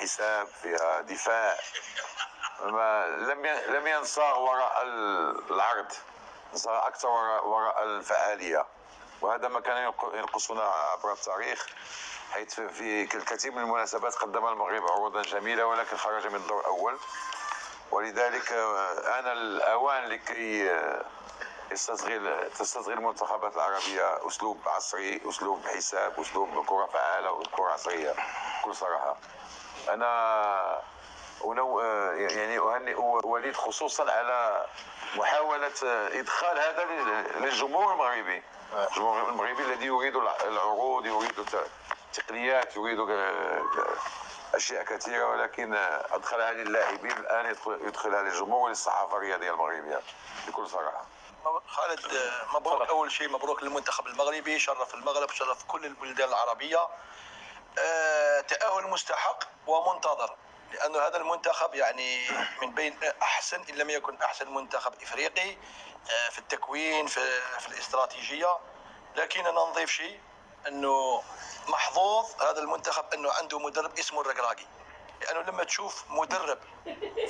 حساب، فيها دفاع، لم ينصاغ وراء العرض، انصاغ اكثر وراء الفعاليه. وهذا ما كان ينقصنا عبر التاريخ، حيث في الكثير من المناسبات قدم المغرب عروضا جميله ولكن خرج من الدور الاول. ولذلك آن الأوان لكي تستصغر المنتخبات العربية أسلوب عصري، أسلوب حساب، أسلوب كرة فعالة وكرة عصرية. بكل صراحة أنا يعني أهنئ وليد خصوصا على محاولة إدخال هذا للجمهور المغربي، الجمهور المغربي الذي يريد العروض، يريد تقنيات، يريد اشياء كثيره، ولكن ادخلها للاعبين، الان يدخلها للجمهور وللصحافه الرياضيه المغربيه بكل صراحه. خالد، مبروك. اول شيء مبروك للمنتخب المغربي، شرف المغرب، شرف كل البلدان العربيه. تأهل مستحق ومنتظر، لأن هذا المنتخب يعني من بين احسن ان لم يكن احسن منتخب افريقي في التكوين، في الاستراتيجيه. لكن انا نضيف شيء، انه محظوظ هذا المنتخب انه عنده مدرب اسمه الركراكي، لانه لما تشوف مدرب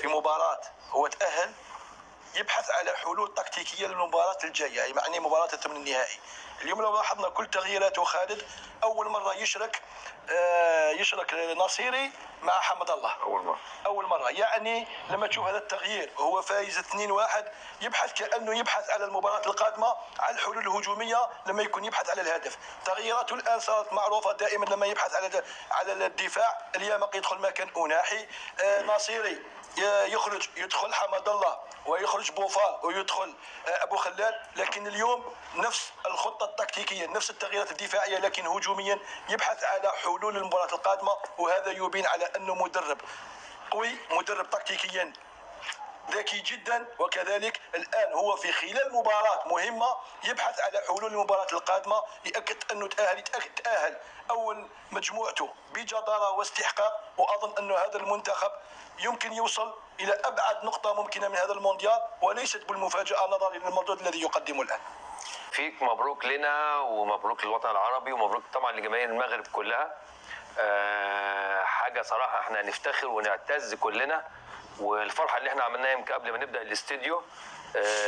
في مباراه هو تاهل يبحث على حلول تكتيكيه للمباراه الجايه، يعني مباراه الثمن النهائي. اليوم لو لاحظنا كل تغييراته خالد، اول مره يشرك نصيري مع حمد الله، اول مره. يعني لما تشوف هذا التغيير هو فايز 2-1، كانه يبحث على المباراه القادمه على الحلول الهجوميه، لما يكون يبحث على الهدف. تغييراته الان صارت معروفه، دائما لما يبحث على الدفاع، اليامق يدخل مكان أناحي، نصيري يخرج، يدخل حمد الله، ويخرج بوفال ويدخل ابو خلال. لكن اليوم نفس الخطه التكتيكيه، نفس التغييرات الدفاعيه، لكن هجوميا يبحث على حلول المباراه القادمه، وهذا يبين على انه مدرب قوي، مدرب تكتيكيا ذكي جدا. وكذلك الان هو في خلال مباراه مهمه يبحث على حلول المباراه القادمه، ياكد انه تاهل اول مجموعته بجداره واستحقاق. واظن انه هذا المنتخب يمكن يوصل الى ابعد نقطه ممكنه من هذا المونديال، وليست بالمفاجاه نظرا للمردود الذي يقدمه الان. فيك مبروك لنا ومبروك للوطن العربي ومبروك طبعا لجماهير المغرب كلها. حاجه صراحه احنا نفتخر ونعتز كلنا، والفرحه اللي احنا عملناها يمكن قبل ما نبدا الاستديو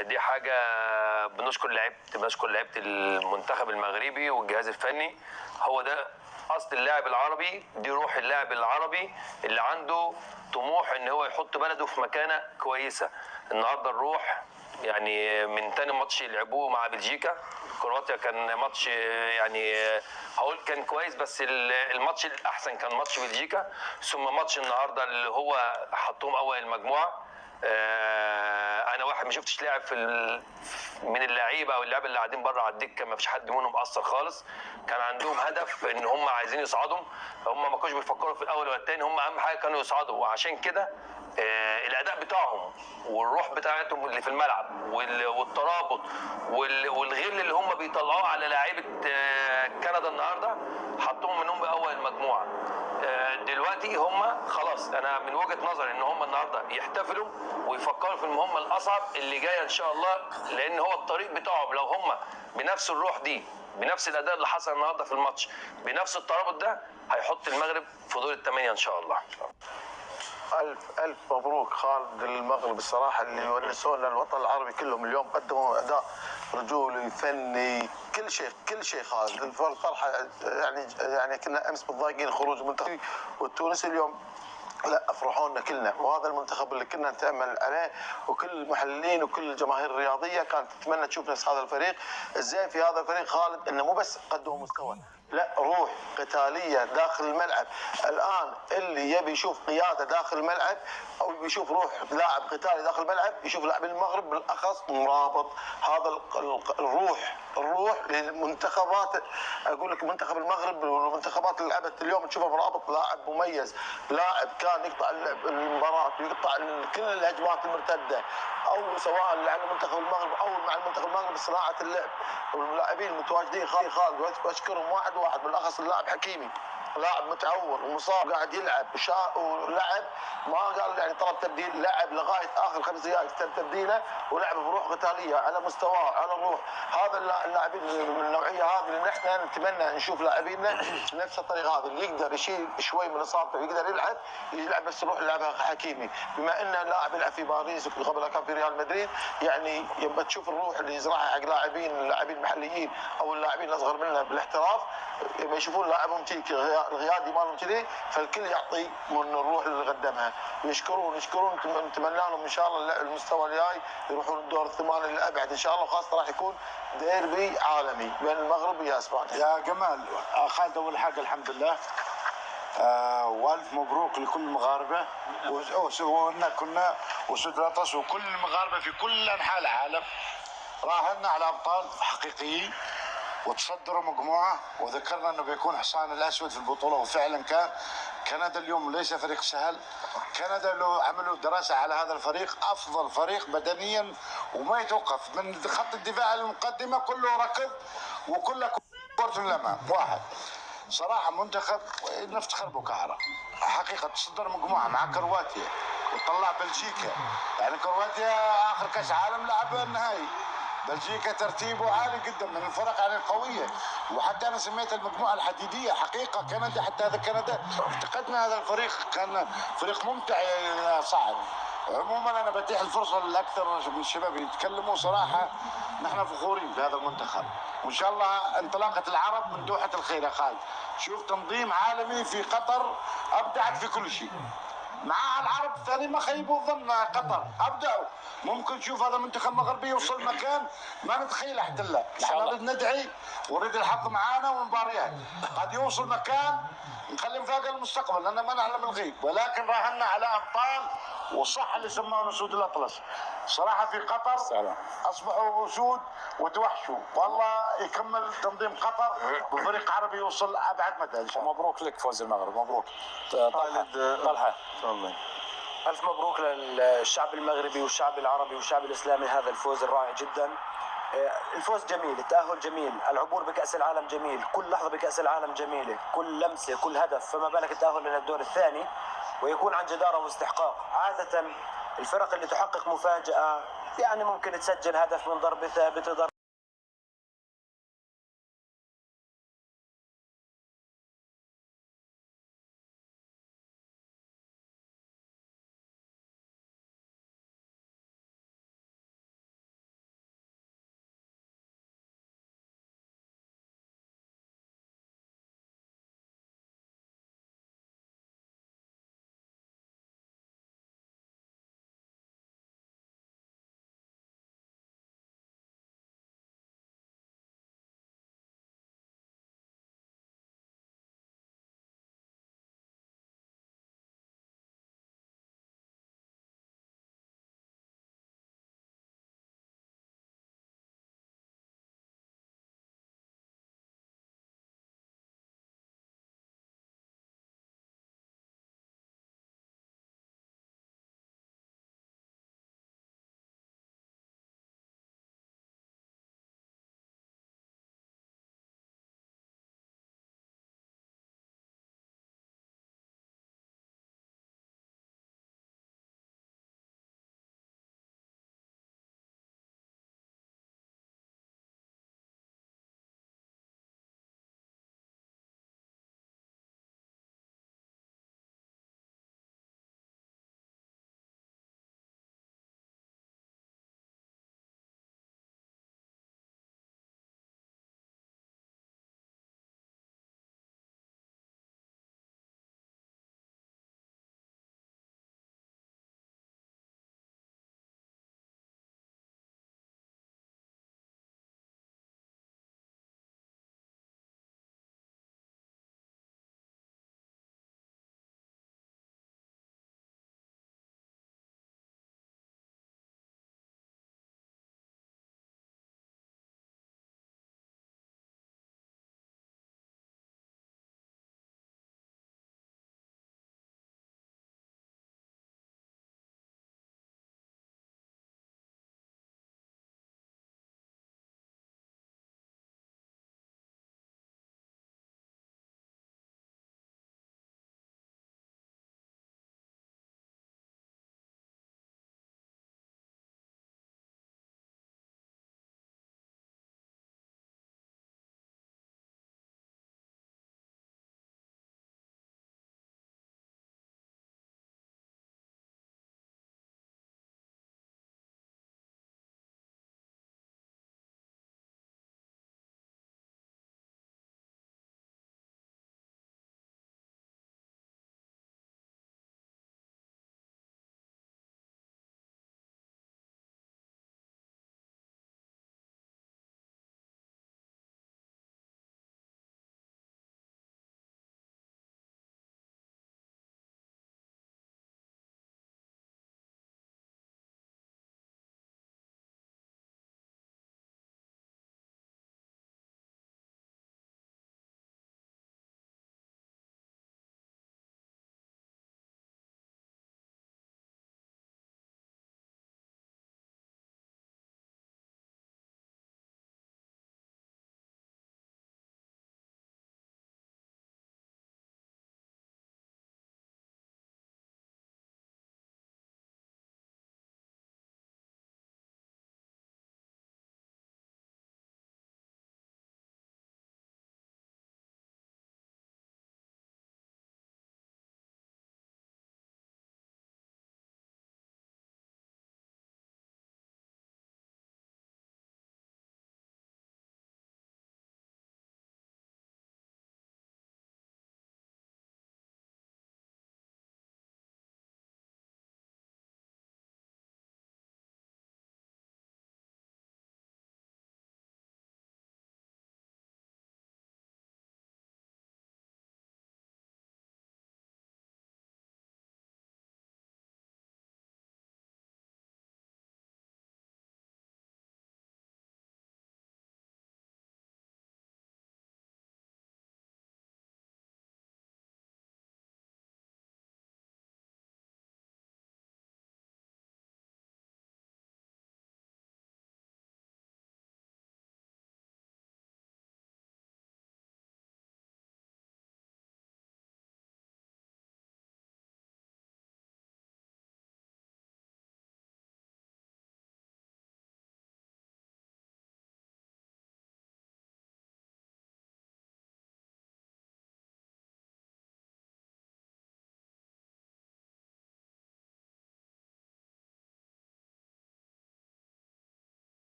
دي حاجه بنشكر لعيبه المنتخب المغربي والجهاز الفني. هو ده اصل اللاعب العربي، دي روح اللاعب العربي اللي عنده طموح ان هو يحط بلده في مكانه كويسه. النهارده الروح يعني من تاني ماتش لعبوه مع بلجيكا، كرواتيا كان ماتش يعني هقول كان كويس، بس الماتش الاحسن كان ماتش بلجيكا، ثم ماتش النهارده اللي هو حطوهم اول المجموعه. انا واحد ما شفتش لاعب من اللعيبه او اللعيبه اللي قاعدين بره على الدكه ما فيش حد منهم مقصر خالص. كان عندهم هدف ان هم عايزين يصعدوا، هم ما كانوش بيفكروا في الاول ولا الثاني، هم اهم حاجه كانوا يصعدوا. وعشان كده الاداء بتاعهم والروح بتاعتهم اللي في الملعب والترابط والغل اللي هم بيطلعوه على لاعيبه كندا النهارده حطوهم منهم باول المجموعه. دلوقتي هم خلاص، انا من وجهه نظري ان هم النهارده يحتفلوا ويفكروا في المهمه الاصعب اللي جايه ان شاء الله، لان هو الطريق بتاعهم لو هم بنفس الروح دي، بنفس الاداء اللي حصل النهارده في الماتش، بنفس الترابط ده، هيحط المغرب في دور الثمانيه ان شاء الله. ألف مبروك خالد المغرب الصراحة، اللي ونسونا الوطن العربي كلهم اليوم، قدموا أداء رجولي فني كل شيء خالد. الفرحة يعني كنا أمس متضايقين خروج المنتخب والتونسي، اليوم لا افرحونا كلنا. وهذا المنتخب اللي كنا نتامل عليه، وكل المحللين وكل الجماهير الرياضيه كانت تتمنى تشوف نفس هذا الفريق. الزين في هذا الفريق خالد انه مو بس قدموا مستوى، لا روح قتاليه داخل الملعب. الان اللي يبي يشوف قياده داخل الملعب او يبي يشوف روح لاعب قتالي داخل الملعب يشوف لاعبين المغرب بالاخص مرابط. هذا الروح للمنتخبات، اقول لك منتخب المغرب والمنتخبات اللي لعبت اليوم تشوفها مرابط. لاعب مميز، لاعب كان يقطع المباراه ويقطع كل الهجمات المرتده، او سواء على منتخب المغرب او مع المنتخب المغرب صناعه اللعب واللاعبين المتواجدين خالد، واشكرهم واحد بالاخص اللاعب حكيمي لاعب متعور ومصاب قاعد يلعب ولعب ما قال يعني طلب تبديل، لعب لغايه اخر 5 دقائق تم تبديله ولعب بروح قتاليه على مستواه على الروح. هذا اللاعبين من النوعيه هذه اللي نحن نتمنى نشوف لاعبينا نفس الطريقه هذه، اللي يقدر يشيل شوي من اصابته ويقدر يلعب بس يروح يلعبها حكيمي. بما انه لاعب يلعب في باريس وقبلها كان في ريال مدريد، يعني يبقى تشوف الروح اللي يزرعها حق اللاعبين المحليين او اللاعبين الاصغر منه بالاحتراف، يبقى يشوفون لاعبهم تيك الغيادي مالهم كذي، فالكل يعطي من الروح اللي قدمها. يشكرون نتمنى لهم ان شاء الله المستوى الجاي يروحون الدور الثمانيه للابعد ان شاء الله، وخاصه راح يكون ديربي عالمي بين المغرب ويا اسبانيا. يا جمال خالد، اول حاجه الحمد لله والف مبروك لكل المغاربه كنا وسود الأطلس وكل المغاربه في كل انحاء العالم. راهنا على ابطال حقيقيين وتصدروا مجموعه، وذكرنا انه بيكون حصان الاسود في البطوله، وفعلا كان. كندا اليوم ليس فريق سهل. كندا لو عملوا دراسه على هذا الفريق، افضل فريق بدنيا وما يتوقف من خط الدفاع المقدمه كله ركض وكله كره للامام واحد. صراحه منتخب نفتخر بكهرة حقيقه، تصدر مجموعه مع كرواتيا وطلع بلجيكا. يعني كرواتيا اخر كاس عالم لعب النهائي. بلجيكا ترتيبه عالي جدا من الفرق يعني القويه، وحتى انا سميت المجموعه الحديديه حقيقه. كندا حتى هذا كندا افتقدنا هذا الفريق، كان فريق ممتع صعب. عموما انا بتيح الفرصه لاكثر من الشباب يتكلموا. صراحه نحن فخورين بهذا المنتخب، وان شاء الله انطلاقه العرب من دوحه الخير يا خالد. شوف تنظيم عالمي في قطر ابدعت في كل شيء. مع العرب الثاني ما خيبوا ظن قطر ابدعوا. ممكن نشوف هذا المنتخب المغربي يوصل مكان ما نتخيله حتى الله. نحن ندعي ونريد الحظ معانا والمباريات قد يوصل مكان نخلي مفاجاه المستقبل، لان ما نعلم الغيب. ولكن راهنا على ابطال، وصح اللي سموه اسود الاطلس. صراحه في قطر اصبحوا اسود وتوحشوا. والله يكمل تنظيم قطر بفريق عربي يوصل ابعد مدى ان شاء الله. مبروك لك فوز المغرب. مبروك. طلحه ألف مبروك للشعب المغربي والشعب العربي والشعب الإسلامي، هذا الفوز الرائع جدا. الفوز جميل، التأهل جميل، العبور بكأس العالم جميل، كل لحظة بكأس العالم جميلة، كل لمسة كل هدف، فما بالك التأهل إلى الدور الثاني ويكون عن جدارة واستحقاق. عادة الفرق اللي تحقق مفاجأة يعني ممكن تسجل هدف من ضربة ثابتة،